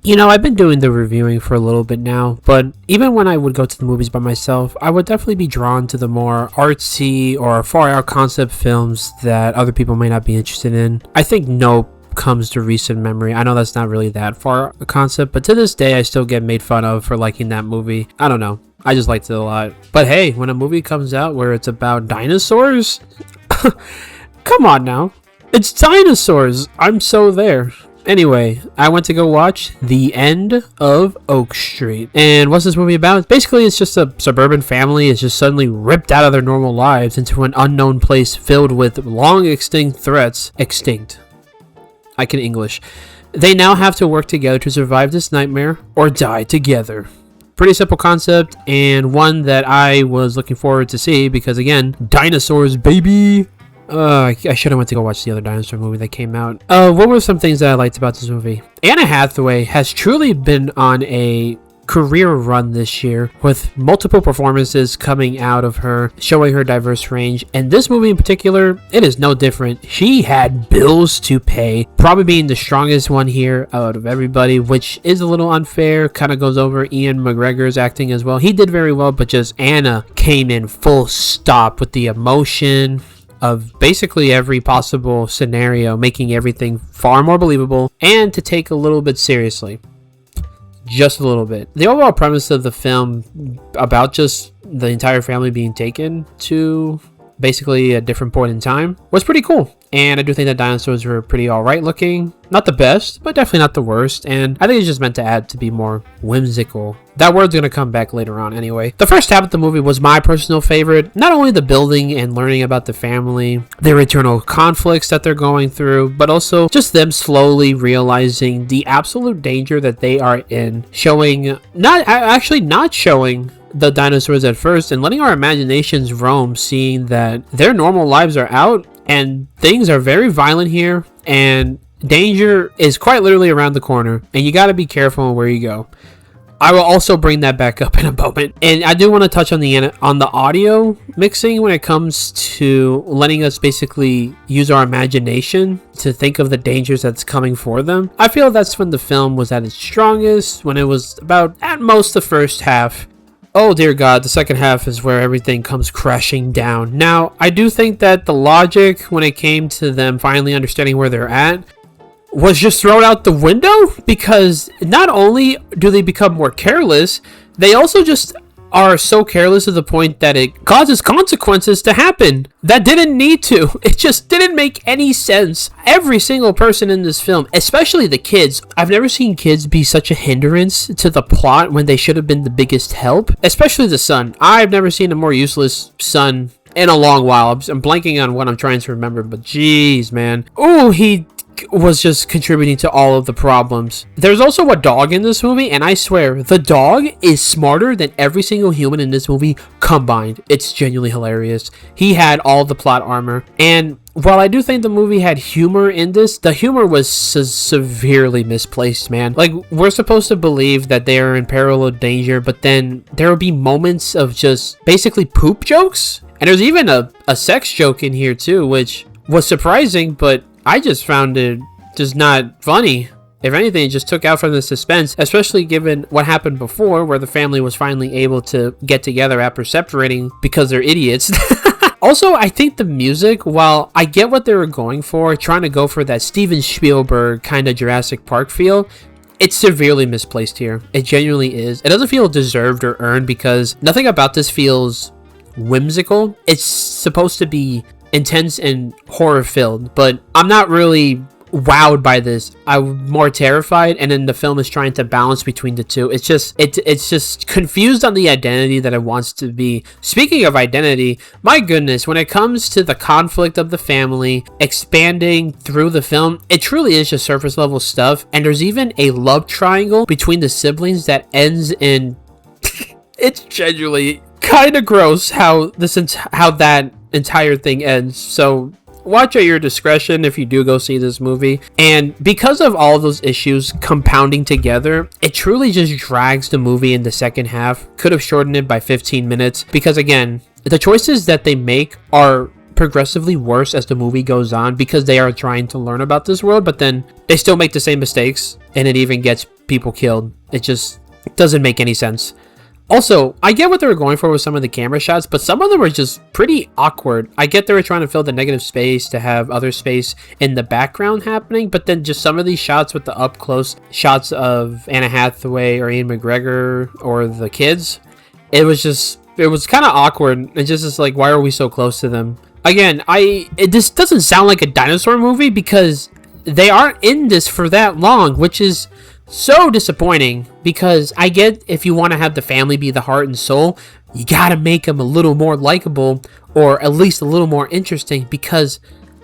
You know, I've been doing the reviewing for a little bit now, but even when I would go to the movies by myself, I would definitely be drawn to the more artsy or far out concept films that other people may not be interested in. I think Nope comes to recent memory. I know that's not really that far a concept, but to this day, I still get made fun of for liking that movie. I don't know. I just liked it a lot. But hey, when a movie comes out where it's about dinosaurs, come on now. It's dinosaurs. I'm so there. Anyway, I went to go watch The End of Oak Street. And what's this movie about? Basically, it's just a suburban family is just suddenly ripped out of their normal lives into an unknown place filled with long extinct threats. Extinct. I can English. They now have to work together to survive this nightmare or die together. Pretty simple concept, and one that I was looking forward to see because, again, dinosaurs, baby! I should have went to go watch the other dinosaur movie that came out. What were some things that I liked about this movie? Anna Hathaway has truly been on a career run this year with multiple performances coming out of her, showing her diverse range. And this movie in particular, it is no different. She had bills to pay, probably being the strongest one here out of everybody, which is a little unfair. Kind of goes over Ian McGregor's acting as well. He did very well, but just Anna came in full stop with the emotion of basically every possible scenario, making everything far more believable and to take a little bit seriously. Just a little bit. The overall premise of the film about just the entire family being taken to basically a different point in time was pretty cool. And I do think that dinosaurs were pretty alright looking. Not the best, but definitely not the worst. And I think it's just meant to add to be more whimsical. That word's going to come back later on anyway. The first half of the movie was my personal favorite. Not only the building and learning about the family, their internal conflicts that they're going through, but also just them slowly realizing the absolute danger that they are in. Not showing the dinosaurs at first and letting our imaginations roam, seeing that their normal lives are out and things are very violent here and danger is quite literally around the corner and you got to be careful where you go. I will also bring that back up in a moment. And I do want to touch on the audio mixing when it comes to letting us basically use our imagination to think of the dangers that's coming for them. I feel that's when the film was at its strongest, when it was about at most the first half. Oh dear God, the second half is where everything comes crashing down. Now, I do think that the logic when it came to them finally understanding where they're at was just thrown out the window, because not only do they become more careless, they also just are so careless to the point that it causes consequences to happen that didn't need to. It just didn't make any sense. Every single person in this film, especially the kids, I've never seen kids be such a hindrance to the plot when they should have been the biggest help, especially the son. I've never seen a more useless son in a long while. I'm blanking on what I'm trying to remember, but geez, man. Oh, he was just contributing to all of the problems. There's also a dog in this movie, and I swear the dog is smarter than every single human in this movie combined. It's genuinely hilarious. He had all the plot armor, and while I do think the movie had humor in this, the humor was severely misplaced, man. Like, we're supposed to believe that they are in parallel danger, but then there will be moments of just basically poop jokes, and there's even a sex joke in here too, which was surprising, but I just found it just not funny. If anything, it just took out from the suspense, especially given what happened before, where the family was finally able to get together after separating because they're idiots. Also, I think the music, while I get what they were going for, trying to go for that Steven Spielberg kind of Jurassic Park feel, it's severely misplaced here. It genuinely is. It doesn't feel deserved or earned because nothing about this feels whimsical. It's supposed to be intense and horror filled, but I'm not really wowed by this. I'm more terrified, and then the film is trying to balance between the two. It's just confused on the identity that it wants to be. Speaking of identity, my goodness, when it comes to the conflict of the family expanding through the film, it truly is just surface level stuff, and there's even a love triangle between the siblings that ends in it's genuinely kind of gross how that entire thing ends. So watch at your discretion if you do go see this movie. And because of all those issues compounding together, it truly just drags the movie in the second half. Could have shortened it by 15 minutes because, again, the choices that they make are progressively worse as the movie goes on because they are trying to learn about this world, but then they still make the same mistakes and it even gets people killed. It just doesn't make any sense. Also, I get what they were going for with some of the camera shots, but some of them were just pretty awkward. I get they were trying to fill the negative space to have other space in the background happening, but then just some of these shots with the up close shots of Anna Hathaway or Ian McGregor or the kids, it was kind of awkward. It's just like, why are we so close to them? Again, this doesn't sound like a dinosaur movie because they aren't in this for that long, which is so disappointing, because I get if you want to have the family be the heart and soul, you gotta make them a little more likable or at least a little more interesting, because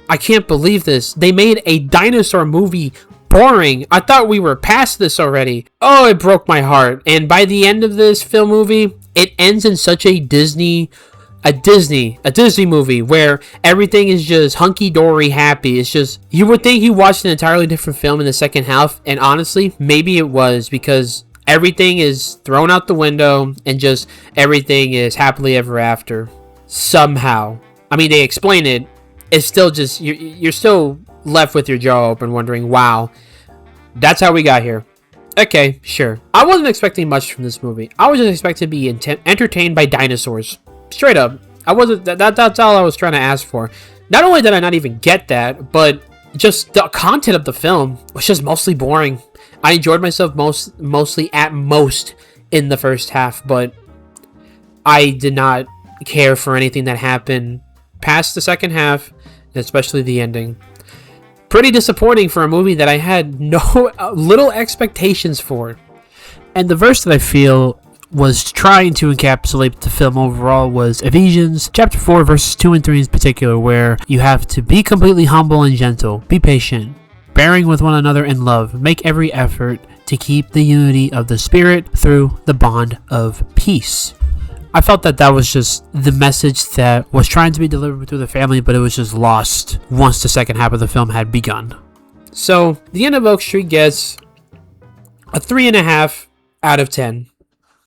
I can't believe this. They made a dinosaur movie boring. I thought we were past this already. Oh, it broke my heart. And by the end of this film movie, it ends in such a Disney movie where everything is just hunky-dory happy. It's just, you would think you watched an entirely different film in the second half, and honestly, maybe it was, because everything is thrown out the window and just everything is happily ever after. Somehow. I mean, they explain it. It's still just, you're still left with your jaw open wondering, wow, that's how we got here. Okay, sure. I wasn't expecting much from this movie. I was just expecting to be entertained by dinosaurs. Straight up. I wasn't. That's all I was trying to ask for. Not only did I not even get that, but just the content of the film was just mostly boring. I enjoyed myself mostly at most in the first half, but I did not care for anything that happened past the second half, especially the ending. Pretty disappointing for a movie that I had little expectations for. And the verse that I feel was trying to encapsulate the film overall was Ephesians chapter 4 verses 2 and 3 in particular, where you have to be completely humble and gentle, be patient, bearing with one another in love, make every effort to keep the unity of the Spirit through the bond of peace. I felt that was just the message that was trying to be delivered through the family, but it was just lost once the second half of the film had begun. So the end of Oak Street gets a 3.5 out of 10.